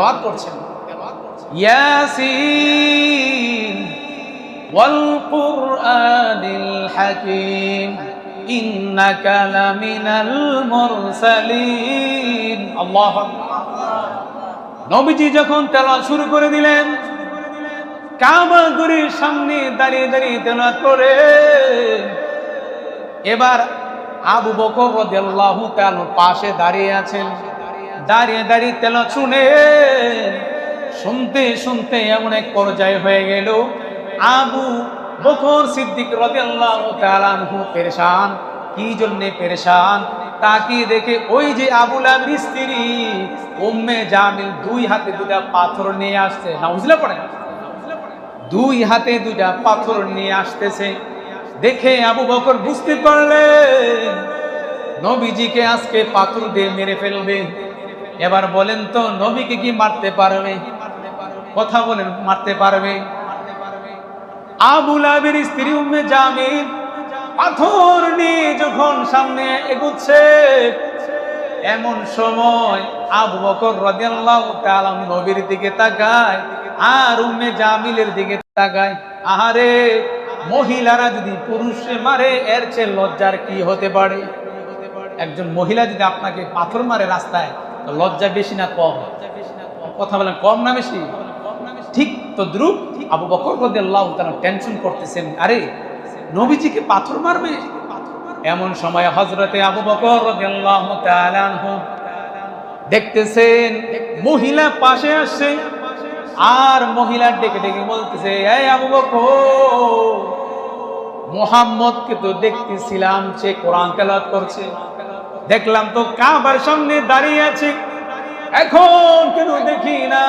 তেলাওয়াত করছেন, ইয়াসিন ওয়াল কুরআনিল হাকীম ইন্নাকা লামিনাল মুরসালিন। আল্লাহু আকবার। নবীজি যখন তেলাওয়াত শুরু করে দিলেন, কাবা ঘরের সামনে দাঁড়িয়ে দাঁড়িয়ে তেলাওয়াত করে, এবার আবু বকর রাদিয়াল্লাহু তাআলা পাশে দাঁড়িয়ে আছেন। দাঁড়িয়ে দাঁড়িয়ে তেলাওয়াত শুনতে শুনতে এমন এক পর্যায়ে হয়ে গেল, আবু বকর সিদ্দিক রাদিয়াল্লাহু তাআলা আনহু পেরেশান। কি জন্য পেরেশান? তাকিয়ে দেখে ওই যে আবু লাহাবের স্ত্রী উম্মে জামিল দুই হাতে দুটা পাথর নিয়ে আসছে। নাউজুবিল্লাহ পড়ে, দুই হাতে দুটা পাথর নিয়ে আসতেছে। দেখে আবু বকর বুঝতে পারলেন নবীজিকে আজকে পাথর দিয়ে মেরে ফেলবে। এবার বলেন তো, নবীকে কি মারতে পারবে? কথা বলেন, মারতে পারবে? আবু লাহাবের স্ত্রী উম্মে জামিল পাথর নিয়ে যখন সামনে এগুচ্ছে, এমন সময় আবু বকর রাদিয়াল্লাহু তাআলা নবীর দিকে তাকায় আর উম্মে জামিলের দিকে তাকায়। আহারে, মহিলারা যদি পুরুষে মারে এর চেয়ে লজ্জার কি হতে পারে? একজন মহিলা যদি আপনাকে পাথর মারে রাস্তায়, লজ্জা বেশি না কম? কথা বলেন, কম না বেশি? ঠিক তদ্রুপ আবু বকর রাদিয়াল্লাহু তাআলা টেনশন করতেছেন, আরে নবীজিকে পাথর মারবে। এমন সময় হযরতে আবু বকর রাদিয়াল্লাহু তাআলা আনহু দেখতেছেন মহিলা পাশে আসছে, আর মহিলা ডেকে ডেকে বলতেছে, এই আবু বকর, মুহাম্মদকে তো দেখতেছিলাম সে কোরআন তেলাওয়াত করছে, দেখলাম তো কাবার সামনে দাঁড়িয়ে আছে, এখন কেন দেখি না?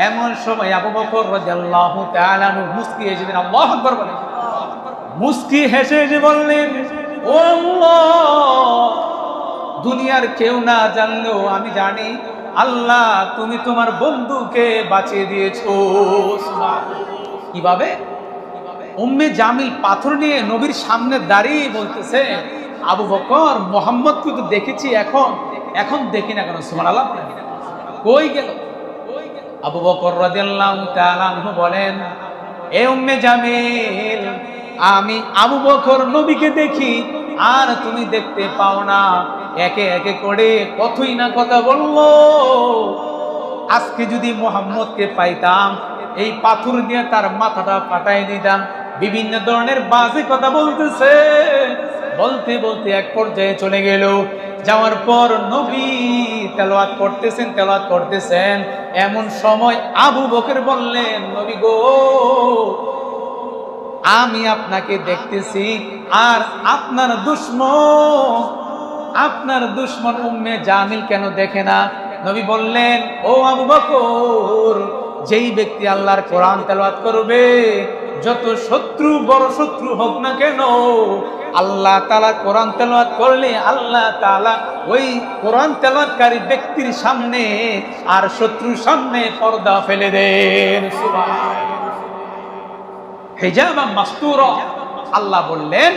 এমন সময় আবু বকর রাদিয়াল্লাহু তাআলা মুস্কি হেসে দিলেন। আল্লাহু আকবার বলেন। মুস্কি হেসে যে বললেন, ও আল্লাহ, দুনিয়ার কেউ না জানলেও আমি জানি আল্লাহ তুমি তোমার বন্ধুকে বাঁচিয়ে দিয়েছো। কিভাবে? উম্মে জামিল পাথর নিয়ে নবীর সামনে দাঁড়িয়ে বলতেছে, আবু বকর, মুহাম্মদকে তো দেখেছি, এখন দেখি না কেন? সুবহানাল্লাহ। কই গেল? আবু বকর রাদিয়াল্লাহু তাআলা আনহু বলেন, এ উম্মে জামিল, আমি আবু বকর নবীকে দেখি আর তুমি দেখতে পাও না। একে একে করে কতই না কথা বললো। আজকে যদি মুহাম্মদকে পাইতাম, এই পাথর দিয়ে তার মাথাটা ফাটাই দিতাম। বিভিন্ন ধরনের বাজে কথা বলতেছে, বলতে বলতে এক পর্যায়ে চলে গেল। যাওয়ার পর নবী তেলাওয়াত করতেছেন। এমন সময় আবু বকর বললেন, নবী গো, আমি আপনাকে দেখতেছি, আর আপনার দুশমন উম্মে জামিল কেন দেখে না? নবী বললেন, ও আবু বকর, যেই ব্যক্তি আল্লাহর কোরআন তেলাওয়াত করবে, যত শত্রু, বড় শত্রু হোক না কেন, আল্লাহ তাআলা কোরআন তেলাওয়াত করলে আল্লাহ তাআলা ওই কোরআন তেলাওয়াতকারী ব্যক্তির সামনে আর শত্রুর সামনে পর্দা ফেলে দেন। সুবহানাল্লাহ। হিজাবাম মাসতুরা। আল্লাহ বললেন,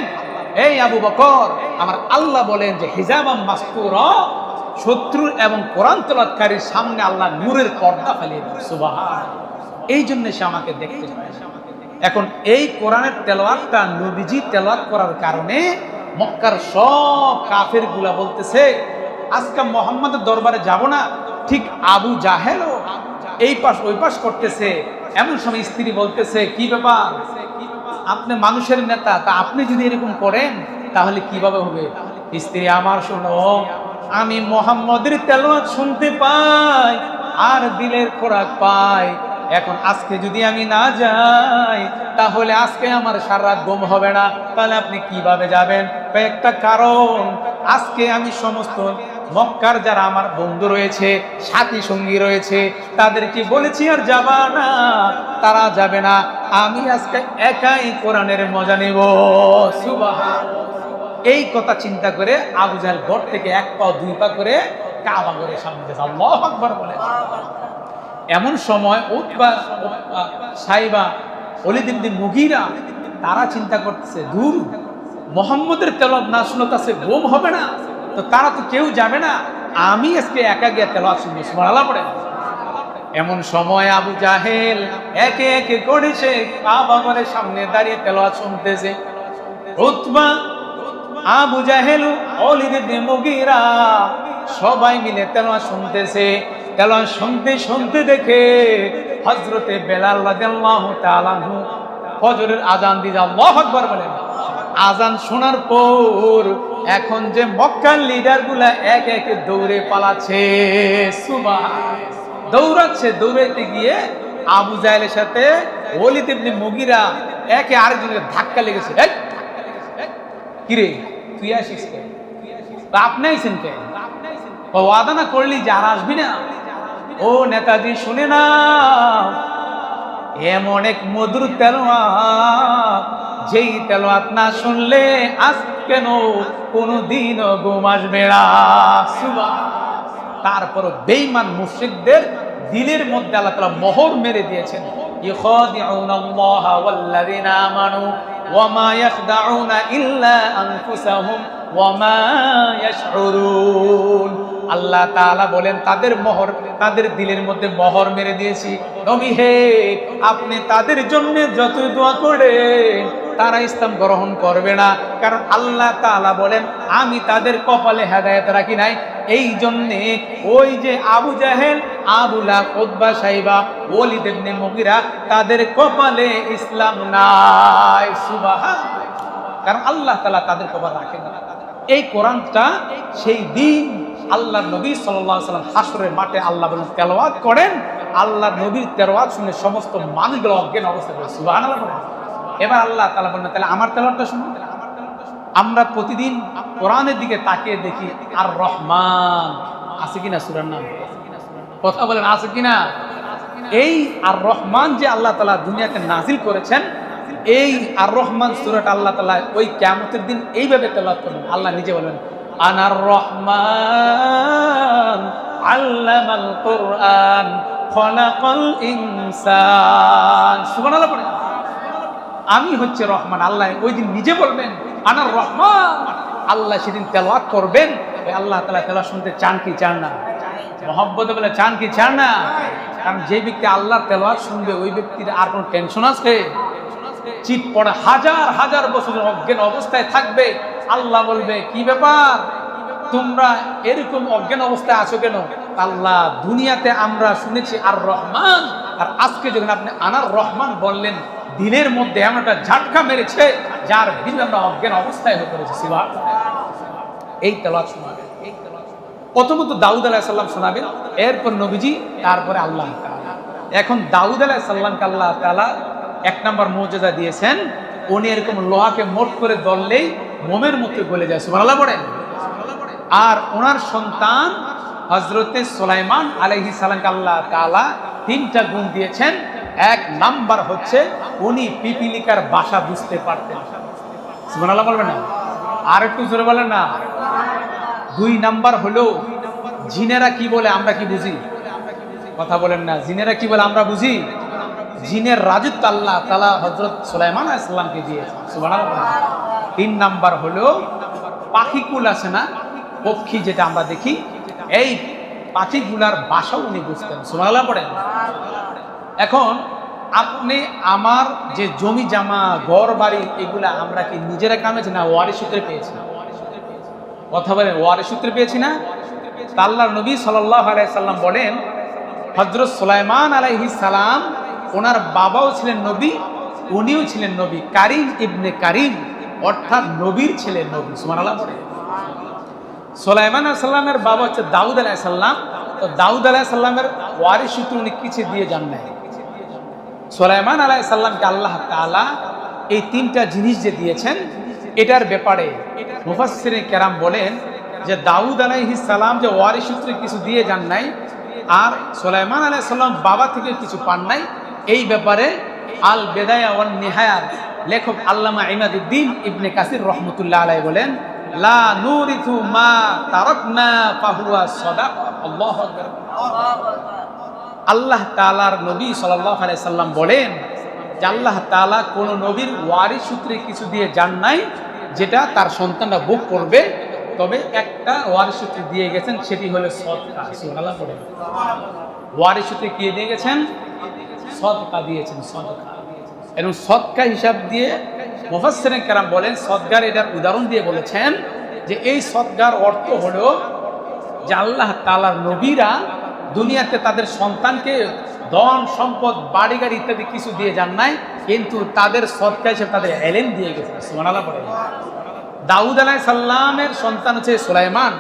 এই আবু বকর, আমার আল্লাহ বলেন যে হিজাবাম মাসতুরা, শত্রু এবং কোরআন তেলাওয়াতকারীর সামনে আল্লাহ নূরের পর্দা ফেলে দেন। সুবহানাল্লাহ। এই জন্য সে আমাকে দেখতে পায়। এখন এই কোরআনের তেলাওয়াতটা নবীজি তেলাওয়াত করার কারণে মক্কার সব কাফের গুলা বলতেছে, আজকে মুহাম্মদের দরবারে যাব না। ঠিক আবু জাহেলও এই পাশ ওই পাশ করতেছে। এমন সময় স্ত্রী বলতেছে, কি ব্যাপার, আপনি মানুষের নেতা, তা আপনি যদি এরকম করেন তাহলে কিভাবে হবে? স্ত্রী আমার, শোনো, আমি মুহাম্মদের তেলাওয়াত শুনতে পাই আর দিলের খোরাক পাই। এখন আজকে যদি আমি না যাই তাহলে আজকে আমার সারা রাত ঘুম হবে না। তাহলে আপনি কিভাবে যাবেন? একটা কারণ, আজকে আমি সমস্ত মক্কার যারা আমার বন্ধু রয়েছে, সাথী সঙ্গী রয়েছে, তাদেরকে বলেছি আর যাবা না, তারা যাবে না, আমি আজকে একাই কোরআনের মজা নেব। সুবহানাল্লাহ। এই কথা চিন্তা করে আবু জাহেল ঘর থেকে এক পা দুই পা করে কাবা ঘরের সামনে গেছে। আল্লাহু আকবার বলে। এমন সময় উতবা, সাইবা, ওলীদ ইবনে মুগীরা তারা চিন্তা করতেছে, দূর, মুহাম্মদের তেলাওয়াত না শুনলে তাছে ঘুম হবে না, তো তারা তো কেউ যাবে না, আমি আজকে একা গিয়ে তেলাওয়াত শুনবো। সুবহানাল্লাহ পড়ে। এমন সময় আবু জাহেল একে একে করে সে কাবা ঘরের সামনে দাঁড়িয়ে তেলাওয়াত শুনতেছে। উতবা, আবু জাহেল, ওয়ালিদ ইবনে মুগীরা সবাই মিলে তেলাওয়াত শুনতেছে। তেলাওয়াত শুনতে শুনতে দেখে হযরতে বেলাল রাদিয়াল্লাহু তাআলা আনহু ফজরের আযান দিয়ে আল্লাহু আকবার বলেন। আযান শোনার পর এখন যে মক্কার লিডার গুলা এক এক দৌড়ে পালাচ্ছে, সুবহান, দৌড়াচ্ছে। দৌড়াইতে গিয়ে আবু জাহেলের সাথে ওয়ালিদ ইবনে মুগীরা একে আরেকজনের ধাক্কা লেগেছে। এই কিরে তুই আসিস কে? আপনি আইছেন কে? ওয়াদা না করলি যে আর আসবি না? ও নেতাজি শুনে না, এমন এক মধুর তেলাওয়াত, যেই তেলাওয়াত না শুনলে আজ কেন কোনদিন ঘুম আসবে না। সুবহান। তারপর বেঈমান মুশরিকদের দিলের মধ্যে আল্লাহ তাআলা মোহর মেরে দিয়েছেন। ইখাদিউনাল্লাহা ওয়াল্লাযিনা আমানু ওয়া মা ইয়াখদাউনা ইল্লা আনফুসাহুম ওয়া মা ইয়াশউরুন। আল্লাহ তাআলা বলেন তাদের দিলের মধ্যে মোহর মেরে দিয়েছি। নবী হে, আপনি তাদের জন্য যত দোয়া করেন তারা ইসলাম গ্রহণ করবে না, কারণ আল্লাহ তাআলা বলেন আমি তাদের কপালে হেদায়েত রাখি নাই। এই জন্যে ওই যে আবু জাহেল, আবু লাহাব, উতবা, সাইবা, ওয়ালিদ ইবনে মুগীরা তাদের কপালে ইসলাম নাই। সুবহানাল্লাহ। কারণ আল্লাহ তাআলা তাদের কপাল রাখেন না। এই কোরআনটা সেই দিন আল্লাহর নবী সাল্লাল্লাহু আলাইহি ওয়াসাল্লাম হাসরের মাঠে আল্লাহ বলেন তেলাওয়াত করেন। আল্লাহর নবীর তেলাওয়াত শুনে সমস্ত মানুষগুলো অজ্ঞান অবস্থায় পড়ে। সুবহানাল্লাহ। এবার আল্লাহ তাআলা বলেন তাহলে আমার তেলাওয়াতটা শুনুন। আমরা প্রতিদিন কোরআনের দিকে তাকিয়ে দেখি আর রহমান আছে কিনা সূরার নাম, কথা বলেন আছে কিনা? এই আর রহমান যে আল্লাহ তাআলা দুনিয়াতে নাজিল করেছেন, এই আর রহমান সূরাটা আল্লাহ তাআলা ওই কিয়ামতের দিন এইভাবে তেলাওয়াত করবেন। আল্লাহ নিজে বলবেন আনার রহমান আল্লামাল কুরআন খলাকাল ইনসান। সুবহানাল্লাহ পড়েন। আমি হচ্ছে রহমান। আল্লাহ ওই দিন নিজে বলবেন আনার রহমান। আল্লাহ সেদিন তেলাওয়াত করবেন। ওই আল্লাহ তাআলা তেলাওয়াত শুনতে চান কি চান না? মহব্বতে বলে চান কি চান না? কারণ যে ব্যক্তি আল্লাহর তেলাওয়াত শুনবে ওই ব্যক্তির আর কোনো টেনশন আছে? চিট পড়া হাজার হাজার বছর অজ্ঞান অবস্থায় থাকবে। আল্লাহ বলবে কি ব্যাপার, তোমরা এরকম অজ্ঞান অবস্থায় আছো কেন? আল্লাহ দুনিয়াতে আমরা শুনেছি আর রহমান, আর আজকে যখন আপনি আনার রহমান বললেন দিনের মধ্যে এমন একটা ঝাটকা মেরেছে যার বিরুদ্ধে আমরা অজ্ঞান অবস্থায় হয়ে পড়েছি। সুবহানাল্লাহ। এই তেলাওয়াত শোনাবেন। প্রথমত দাউদ আলাইহিস সালাম শোনাবেন, এরপর নবীজি, তারপরে আল্লাহ তাআলা। এখন দাউদ আলাইহিস সালামকে আল্লাহ তাআলা এক নম্বর মুজিজা দিয়েছেন, উনি এরকম লোহাকে মোট করে ধরলেই মোমের মতো গলে যায়। সুবহানাল্লাহ পড়েন। আর ওনার সন্তান হযরতে সুলাইমান আলাইহিস সালামকে আল্লাহ তাআলা তিনটা গুণ দিয়েছেন। এক নাম্বার হচ্ছে উনি পিপিলিকার ভাষা বুঝতে পারতেন। সুবহানাল্লাহ বলবেন না? আর একটু জোরে বলেন না। দুই নাম্বার হলো জিনেরা কি বলে আমরা কি বুঝি? কথা বলেন না। জিনেরা কি বলে আমরা বুঝি? জিনের রাজত্ব আল্লাহ তাআলা হযরত সুলাইমান আলাইহিস সালামকে দিয়েছেন। সুবহানাল্লাহ। তিন নাম্বার হলো পাখিকুল আছে না, পক্ষী যেটা আমরা দেখি, এই পাখিগুলার ভাষাও উনি বুঝতেন। সুবহানাল্লাহ পড়েন। এখন আপনি আমার যে জমি জামা ঘর বাড়ি এগুলা আমরা কি নিজেরা কামেছি না ওয়ারিশ সূত্রে পেয়েছি? কথা বলেন, ওয়ারিশ সূত্রে পেয়েছি না? আল্লাহর নবী সাল্লাল্লাহু আলাইহি সাল্লাম বলেন হযরত সুলাইমান আলাইহিস সালাম ওনার বাবাও ছিলেন নবী, উনিও ছিলেন নবী। কারিম ইবনে কারিম অর্থাৎ নবীর ছেলে নবী। সুবহানাল্লাহ পড়েন। সুলাইমান আলাইহিস সালামের বাবা হচ্ছে দাউদ আলাইহিস সালাম। তো দাউদ আলাইহিস সালামের ওয়ারিশ সূত্রে উনি কিছু দিয়ে যান নাই। সুলাইমান আলাইহিস সালামকে আল্লাহ তাআলা এই তিনটা জিনিস যে দিয়েছেন, এটার ব্যাপারে মুফাসসিরে কেরাম বলেন যে দাউদ আলাইহিস সালাম যে ওয়ারিশ সূত্রে কিছু দিয়ে যান নাই, আর সুলাইমান আলাইহিস সালাম বাবা থেকে কিছু পান নাই, এই ব্যাপারে আল বেদায়া ওয়ান নিহায়া লেখক আল্লামা ইমাদউদ্দিন ইবনে কাসির রাহমাতুল্লাহ আলাইহি বলেন লা নুরিথু মা তারাকনা ফাহুয়া সাদাক। আল্লাহু আকবার। আল্লাহ তাআলার নবী সাল্লাল্লাহু আলাইহি সাল্লাম বলেন যে আল্লাহ তাআলা কোন নবীর ওয়ারিশ সূত্রে কিছু দিয়ে যান নাই যেটা তার সন্তানরা ভোগ করবে, তবে একটা ওয়ারিশ সূত্রে দিয়ে গেছেন, সেটি হলো সদকা। সুবহানাল্লাহ পড়েন। ওয়ারিসতে কি দিয়ে গেছেন? সদকা দিয়েছেন, সদকা। এবং সদকা হিসাব দিয়ে মুফাসসিরিন কেরাম বলেন, সদকার এটার উদাহরণ দিয়ে বলেছেন যে এই সদকার অর্থ হলো যে আল্লাহ তাআলার নবীরা দুনিয়াতে তাদের সন্তানকে ধন সম্পদ বাড়ি গাড়ি ইত্যাদি কিছু দিয়ে যান নাই, কিন্তু তাদের সদকা হিসেবে তাদের ইলম দিয়ে গেছেন। সুবহানাল্লাহ বলেন। দাউদ আলাইহিস সালামের সন্তান হচ্ছে সুলাইমান।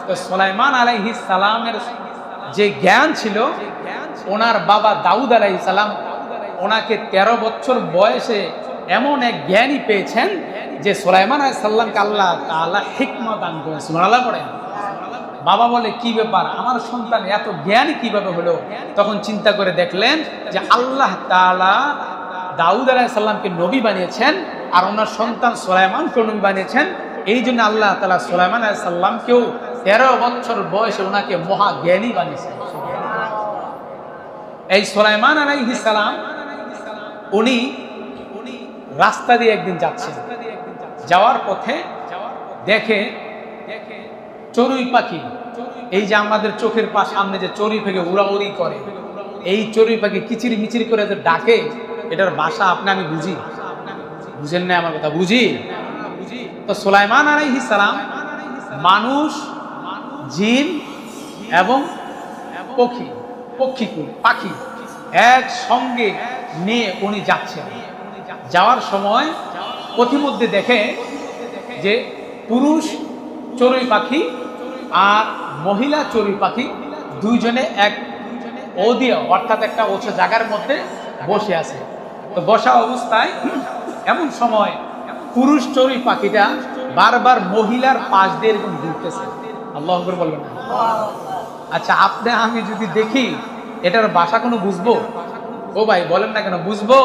তো সুলাইমান আলাইহিস সালামের যে জ্ঞান ছিল, ওনার বাবা দাউদ আলাইহিস সালাম ওনাকে 13 বছর বয়সে এমন এক জ্ঞানী পেয়েছেন যে সুলাইমান আলাইহিস সালামকে আল্লাহ তাআলা হিকমত দান করেন। সুবহানাল্লাহ পড়েন। বাবা বলে, কি ব্যাপার, আমার সন্তান এত জ্ঞানী কিভাবে হলো? তখন চিন্তা করে দেখলেন যে আল্লাহ তাআলা দাউদ আলাইহিস সালামকে নবী বানিয়েছেন আর ওনার সন্তান সুলাইমানকে নবী বানিয়েছেন। এই জন্য আল্লাহ তাআলা সুলাইমান আলাইহিস সালামকেও 13 বছর বয়সে ওনাকে মহা জ্ঞানী বানিয়েছেন। এই সুলাইমান আলাইহিস সালাম উনি রাস্তা দিয়ে একদিন যাচ্ছেন, যাওয়ার পথে দেখে চড়ুই পাখি, এই যে আমাদের চোখের সামনে যে চড়ুই পাখি উড়াউড়ি করে, এই চড়ুই পাখি কিচির মিচির করে যে ডাকে, এটার ভাষা আপনি আমি বুঝি, বুঝেন না আমার কথা? বুঝি। তো সুলাইমান আলাইহিস সালাম মানুষ, জিন এবং পাখি একসঙ্গে নিয়ে উনি যাচ্ছেন। যাওয়ার সময় পথিমধ্যে দেখে যে পুরুষ চড়ুই পাখি আর মহিলা চড়ুই পাখি দুইজনে এক ওদিয়া অর্থাৎ একটা উঁচু জায়গার মধ্যে বসে আছে। তো বসা অবস্থায় এমন সময় পুরুষ চড়ুই পাখিটা বারবার মহিলার পাশ দিয়ে এরকম ঘুরতেছে। আল্লাহু আকবার বলবেন না? আচ্ছা, আপনি আমি যদি দেখি এটার ভাষা কোনো বুঝবো? ও ভাই বলেন না কেন? বুঝবো।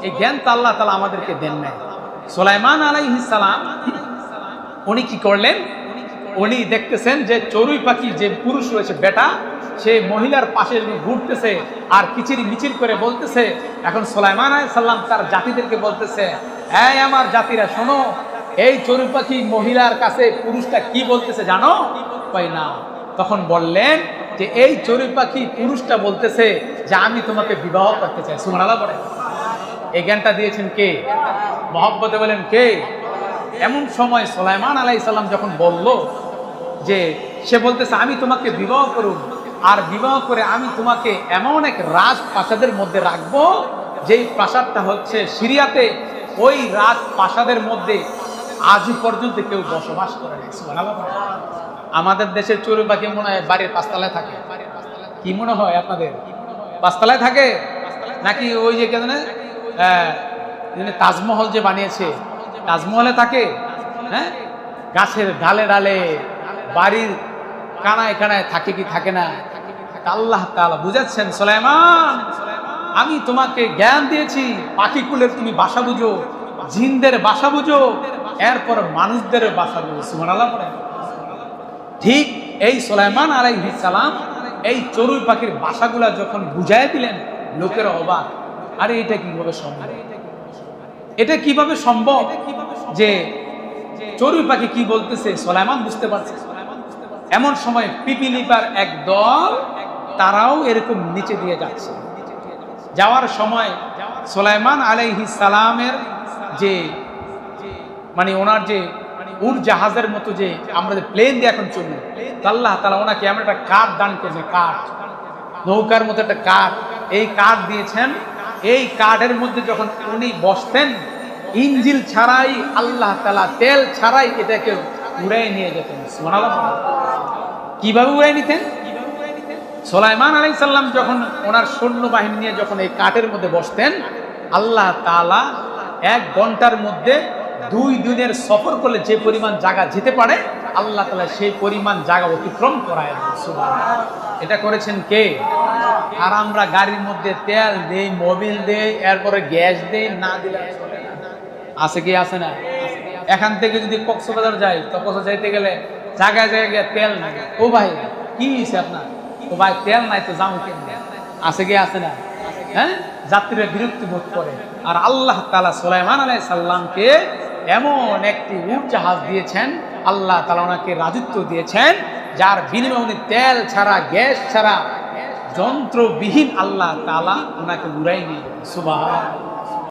এই জ্ঞান তো আল্লাহ তাআলা আমাদেরকে দেন নাই। সুলাইমান আলাইহিস সালাম উনি কি করলেন? উনি দেখতেছেন যে চড়ুই পাখি যে পুরুষ রয়েছে বেটা, সে মহিলার পাশে ঘুরতেছে আর কিচির মিচির করে বলতেছে। এখন সুলাইমান আলাইহিস সালাম তার জাতিদেরকে বলতেছে, এই আমার জাতিরা শোনো, এই চড়ুই পাখি মহিলার কাছে পুরুষটা কি বলতেছে জানো? কই না। তখন বললেন যে এই চড়ুই পাখি পুরুষটা বলতেছে যে আমি তোমাকে বিবাহ করতে চাই। সুবহানাল্লাহ বলেন। এই জ্ঞানটা দিয়েছেন কে? মহব্বতে বলেন কে? এমন সময় সুলাইমান আলাইহিস সালাম যখন বলল যে সে বলতেছে আমি তোমাকে বিবাহ করব, আর বিবাহ করে আমি তোমাকে এমন এক রাজপ্রাসাদের মধ্যে রাখবো যেই প্রাসাদটা হচ্ছে সিরিয়াতে, ওই রাজপ্রাসাদের মধ্যে আজও পর্যন্ত কেউ বসবাস করে না। সুবহানাল্লাহ। আমাদের দেশের চড়ুই পাখি মনে হয় বাড়ির 5 তলায় থাকে। কি মনে হয় আপনাদের? 5 তলায় থাকে নাকি ওই যে কেন তাজমহল যে বানিয়েছে তাজমহলে থাকে? হ্যাঁ, গাছের ডালে ডালে, বাড়ির কানায় কানায় থাকে কি থাকে না? আল্লাহ তাআলা বুঝাচ্ছেন, সুলাইমান আমি তোমাকে জ্ঞান দিয়েছি, পাখিকুলের তুমি বাসা বুঝো, জিনদের বাসা বুঝো, এরপর মানুষদের বাসা বুঝো। সুবহানাল্লাহ। ঠিক এই সুলাইমান আলাইহিস সালাম এই চড়ুই পাখির বাসাগুলা যখন বুঝাই দিলেন, লোকের অবাক, আরে এটা কিভাবে সম্ভব? এটা কিভাবে সম্ভব যে চড়ুই পাখি কি বলতেছে সুলাইমান বুঝতে পারছে? এমন সময় পিপিলিকার এক দল, তারাও এরকম নিচে দিয়ে যাচ্ছে। যাওয়ার সময় সুলাইমান আলাইহিস সালামের যে ওনার যে উড় জাহাজের মতো যে আমরা যে প্লেন দিয়ে এখন চলি, আল্লাহ তাআলা ওনাকে এমন একটা কাঠ দান করেছেন, কাঠ, নৌকার মতো একটা কাঠ, এই কাঠ দিয়েছেন। এই কাঠের মধ্যে যখন উনি বসতেন, ইঞ্জিল ছাড়াই আল্লাহ তাআলা তেল ছাড়াই এটাকে উড়াই নিয়ে যেতেন। সুবহানাল্লাহ। কিভাবে উড়াই নিতেন? সুলাইমান আলাইহিস সালাম যখন ওনার সৈন্যবাহিনী নিয়ে যখন এই কাঠের মধ্যে বসতেন, আল্লাহ তাআলা 1 ঘন্টার মধ্যে 2 দিনের সফর করলে যে পরিমাণ জায়গা যেতে পারে, আল্লাহ তাআলা সেই পরিমাণ জায়গা অতিক্রম করায় দেন। সুবহানাল্লাহ। এটা করেছেন কে? আর আমরা গাড়ির মধ্যে তেল দেই, মোবিল দেই, এরপরে গ্যাস দেই, না দিলে আছে কি আছে না? এখান থেকে যদি কক্সবাজার যাই, তো কক্সবাজার যাইতে গেলে জায়গায় জায়গায় তেল নাই। ও ভাই কি হয়েছে আপনার? তো ভাই তেল নাই তো যাও কেমনে? আছে কি আছে না? হ্যাঁ, যাত্রীরা বিরক্তি বোধ করে। আর আল্লাহ তাআলা সুলাইমান আলাইহিস সালামকে এমন একটি উট জাহাজ দিয়েছেন, আল্লাহ তাআলা ওনাকে রাজত্ব দিয়েছেন, যার বিনিময়ে উনি তেল ছাড়া, গ্যাস ছাড়া যন্ত্রবিহীন আল্লাহ তাআলা ওনাকে উড়াই নিয়ে সুবহান।